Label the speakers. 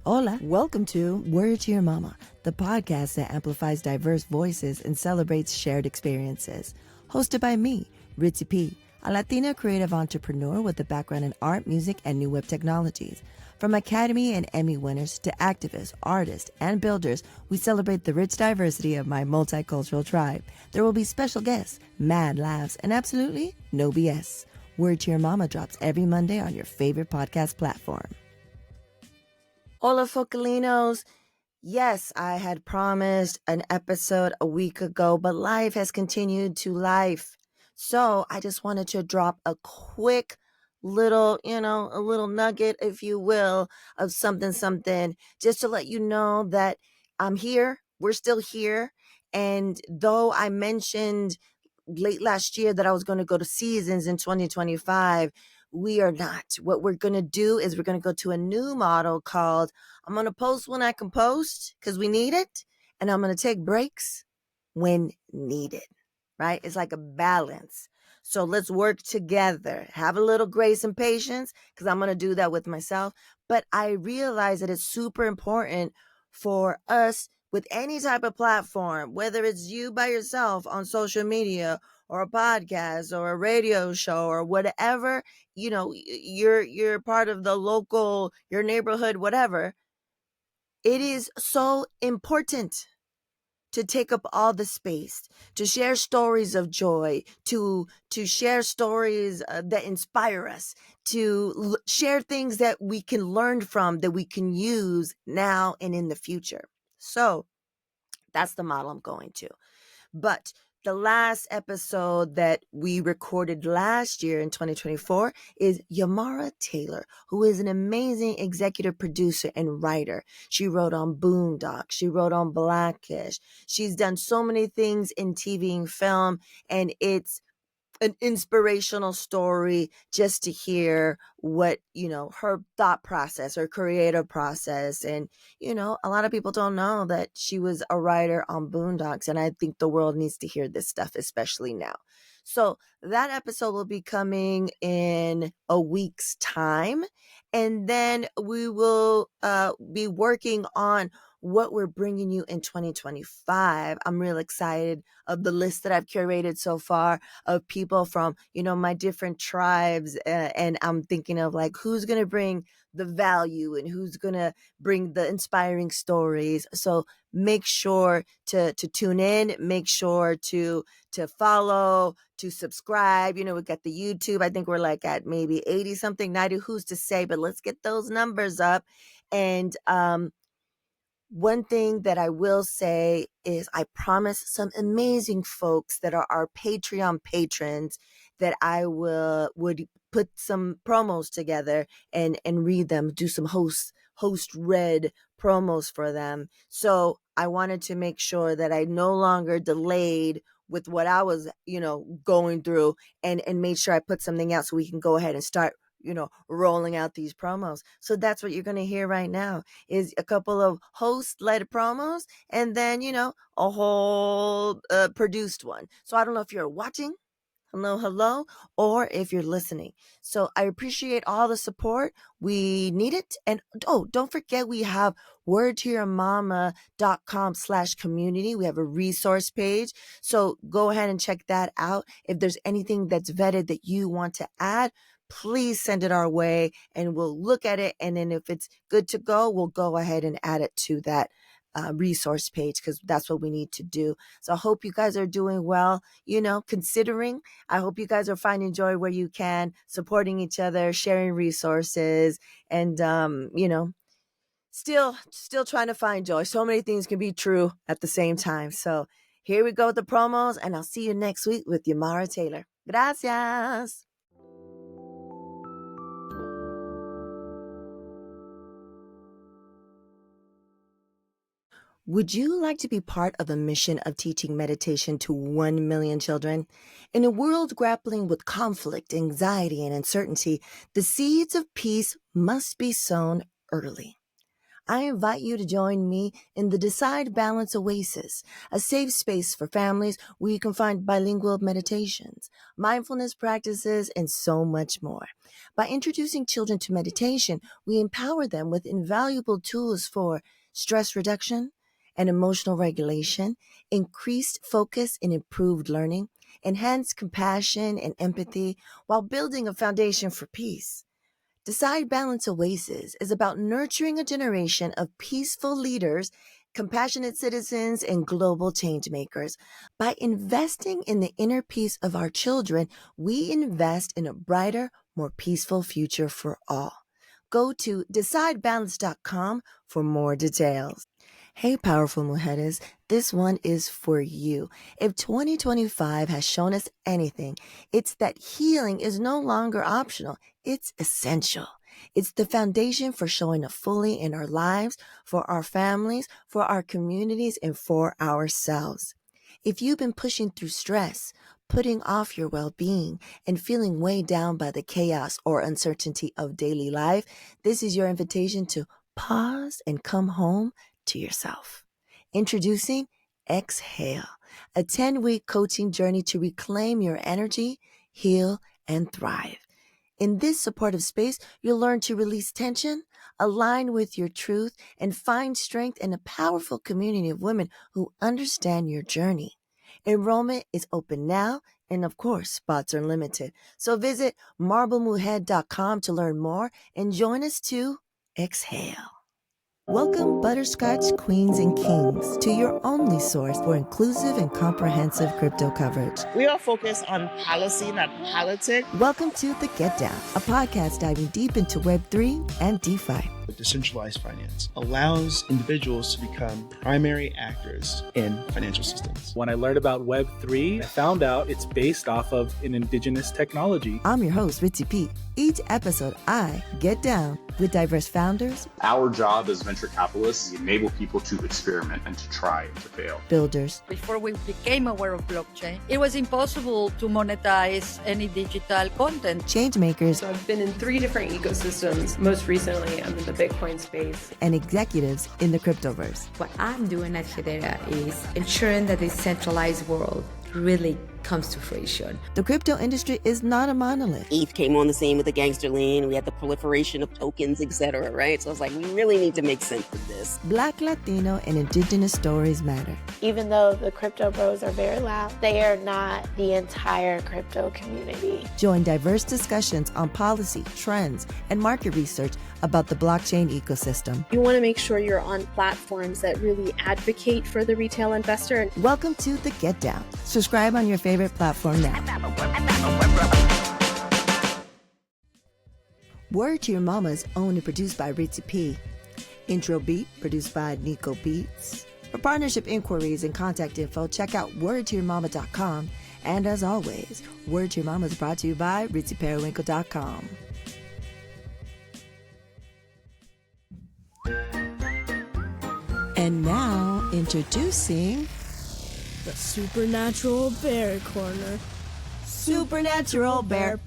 Speaker 1: Hola, welcome to WTYMama, the podcast that amplifies diverse voices and celebrates shared experiences. Hosted by me, Ritzy P, a Latina creative entrepreneur with a background in art, music, and new web technologies. From Academy and Emmy winners to activists, artists, and builders, we celebrate the rich diversity of my multicultural tribe. There will be special guests, mad laughs, and absolutely no BS. WTYMama drops every Monday on your favorite podcast platform. Hola, Focalinos. Yes, I had promised an episode a week ago, but life has continued to life. So I just wanted to drop a quick little, a little nugget, if you will, of something, just to let you know that I'm here. We're still here. And though I mentioned late last year that I was going to go to Seasons in 2025, we are not. What we're going to do is we're going to go to a new model called I'm going to post when I can post because we need it. And I'm going to take breaks when needed, right? It's like a balance. So let's work together. Have a little grace and patience because I'm going to do that with myself. But I realize that it's super important for us with any type of platform, whether it's you by yourself on social media or a podcast or a radio show or whatever, you're part of the local, your neighborhood, whatever. It is so important to take up all the space, to share stories of joy, to share stories that inspire us, to share things that we can learn from, that we can use now and in the future. So that's the model I'm going to. But the last episode that we recorded last year in 2024 is Yamara Taylor, who is an amazing executive producer and writer. She wrote on Boondock. She wrote on Blackish. She's done so many things in TV and film, and it's an inspirational story just to hear what, her thought process, her creative process. And, a lot of people don't know that she was a writer on Boondocks. And I think the world needs to hear this stuff, especially now. So that episode will be coming in a week's time. And then we will be working on what we're bringing you in 2025. I'm real excited of the list that I've curated so far of people from, my different tribes. And I'm thinking of like, who's going to bring the value and who's going to bring the inspiring stories. So make sure to tune in, make sure to follow, to subscribe. We got the YouTube. I think we're like at maybe 80 something, 90, who's to say, but let's get those numbers up. And, one thing that I will say is I promise some amazing folks that are our Patreon patrons that I would put some promos together and read them, do some host read promos for them. So I wanted to make sure that I no longer delayed with what I was, going through and made sure I put something out so we can go ahead and start rolling out these promos. So that's what you're going to hear right now is a couple of host-led promos and then, a whole produced one. So I don't know if you're watching, hello, or if you're listening. So I appreciate all the support. We need it. And don't forget we have wordtoyourmama.com/community. We have a resource page. So go ahead and check that out. If there's anything that's vetted that you want to add, please send it our way and we'll look at it. And then if it's good to go, we'll go ahead and add it to that resource page because that's what we need to do. So I hope you guys are doing well, considering. I hope you guys are finding joy where you can, supporting each other, sharing resources, and, still trying to find joy. So many things can be true at the same time. So here we go with the promos, and I'll see you next week with Yamara Taylor. Gracias. Would you like to be part of a mission of teaching meditation to 1 million children? In a world grappling with conflict, anxiety, and uncertainty, the seeds of peace must be sown early. I invite you to join me in the Decide Balance Oasis, a safe space for families where you can find bilingual meditations, mindfulness practices, and so much more. By introducing children to meditation, we empower them with invaluable tools for stress reduction and emotional regulation, increased focus and improved learning, enhanced compassion and empathy, while building a foundation for peace. Decide Balance Oasis is about nurturing a generation of peaceful leaders, compassionate citizens, and global change makers. By investing in the inner peace of our children, we invest in a brighter, more peaceful future for all. Go to decidebalance.com for more details. Hey, powerful mujeres, this one is for you. If 2025 has shown us anything, it's that healing is no longer optional. It's essential. It's the foundation for showing up fully in our lives, for our families, for our communities, and for ourselves. If you've been pushing through stress, putting off your well-being, and feeling weighed down by the chaos or uncertainty of daily life, this is your invitation to pause and come home to yourself. Introducing Exhale, a 10-week coaching journey to reclaim your energy, heal, and thrive. In this supportive space, you'll learn to release tension, align with your truth, and find strength in a powerful community of women who understand your journey. Enrollment is open now, and of course, spots are limited. So visit marblemujead.com to learn more and join us to exhale. Welcome, Butterscotch Queens and Kings, to your only source for inclusive and comprehensive crypto coverage.
Speaker 2: We are focused on policy, not politics.
Speaker 1: Welcome to The Get Down, a podcast diving deep into Web3 and DeFi.
Speaker 3: Decentralized finance allows individuals to become primary actors in financial systems.
Speaker 4: When I learned about Web3, I found out it's based off of an indigenous technology.
Speaker 1: I'm your host, Ritzy P. Each episode, I get down with diverse founders.
Speaker 5: Our job as venture capitalists is to enable people to experiment and to try and to fail.
Speaker 1: Builders.
Speaker 6: Before we became aware of blockchain, it was impossible to monetize any digital content.
Speaker 1: Change makers.
Speaker 7: So I've been in 3 different ecosystems. Most recently, I'm in the Bitcoin space.
Speaker 1: And executives in the cryptoverse.
Speaker 8: What I'm doing at Hedera is ensuring that the decentralized world really comes to fruition.
Speaker 1: The crypto industry is not a monolith.
Speaker 9: ETH came on the scene with the gangster lean. We had the proliferation of tokens, etc., right? So I was like, we really need to make sense of this.
Speaker 1: Black, Latino, and indigenous stories matter.
Speaker 10: Even though the crypto bros are very loud, they are not the entire crypto community.
Speaker 1: Join diverse discussions on policy, trends, and market research about the blockchain ecosystem.
Speaker 11: You want to make sure you're on platforms that really advocate for the retail investor.
Speaker 1: Welcome to The Get Down. Subscribe on your favorite platform now. Word to Your Mama is owned and produced by Ritzy P. Intro beat produced by Nico Beats. For partnership inquiries and contact info, check out wordtoyourmama.com. And as always, Word to Your Mama is brought to you by ritzyperiwinkle.com. And now, introducing
Speaker 12: the Supernatural Bear Corner.
Speaker 1: Supernatural Bear.